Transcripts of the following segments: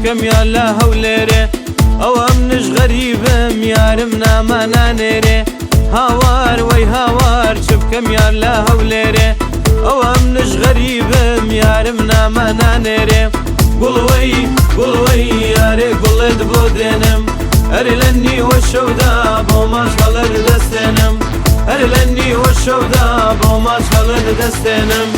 بکەم یا لە هەولێرێ ئەوە منش غەریبم یارم نامانانێرێ هاوار وەی هاوار چ بکەم یا لە هەولێرێ ئەوە منش غەریبم یارم نامانانێرێ گوڵوەی گوڵوەی یارێ گوڵێت بۆ دێنم هەرێ لە نیوە شەودا بۆ ماش هەڵە دەستێنم هەرێ لە نیوە شەودا بۆ ماش هەڵە دەستێنم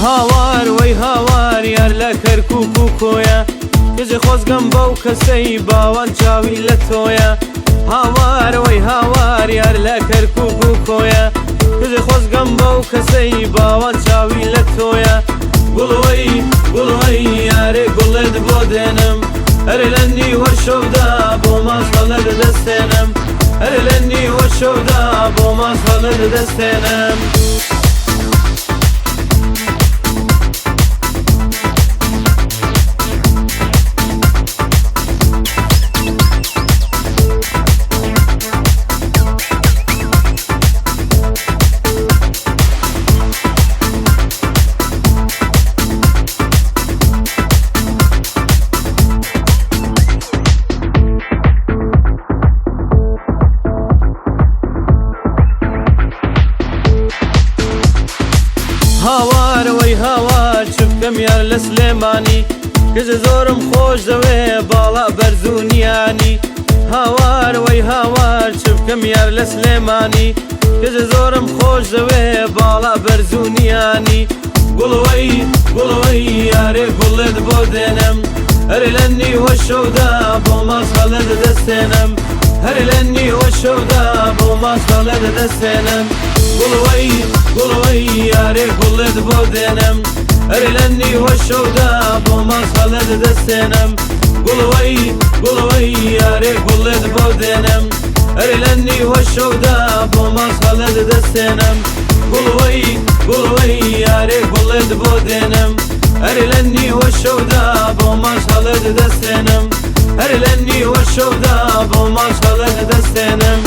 هاوار وەی هاوار یار لە کەرکووک و کۆیە کەجێ خۆزگەم بەو کەسەی باوان چاوی لە تۆیە هاوار وەی هاوار یار لە کەرکووک و کۆیە کەجێ خۆزگەم بەو کەسەی باوان چاوی لە تۆیە گوڵوەی گوڵوەی یارێ گوڵێت بۆ دێنم هەرێ لە نیوە شەودا بۆ ماش هەڵە دەستێنم هەرێ لە نیوە شەودا بۆ ماش هەڵە دەستێنم هاوار وەی هاوار چ بکەم یار لە سلێمانی کەجێ زۆرم خۆش دەوێ باڵا بەرزوونیانی هاوار وەی هاوار چ بکەم یار لە سلێمانی کەجێ زۆرم خۆش دەوێ باڵا بەرزوونیانی گوڵوەی گوڵوەی یارێ گوڵێت بۆ دێنم هەرێ لە نیوە شەودا بۆ ماش هەڵە دەستێنم هەرێ لە نیوە شەودا بۆ ماش هەڵە دەستێنم گوڵوەی گوڵوەی یارێ گوڵێت بۆ دێنم هەرێ لە نیوە شەودا بۆ ماش هەڵە دەستێنم گوڵوەی گوڵوەی یارێ گوڵێت بۆ دێنم هەرێ لە نیوە شەودا بۆ ماش هەڵە دەستێنم گوڵوەی گوڵوەی یارێ گوڵێت بۆ دێنم هەرێ لە نیوە شەودا بۆ ماش هەڵە دەستێنم هەرێ لە نیوە شەودا بۆ ماش هەڵە دەستێنم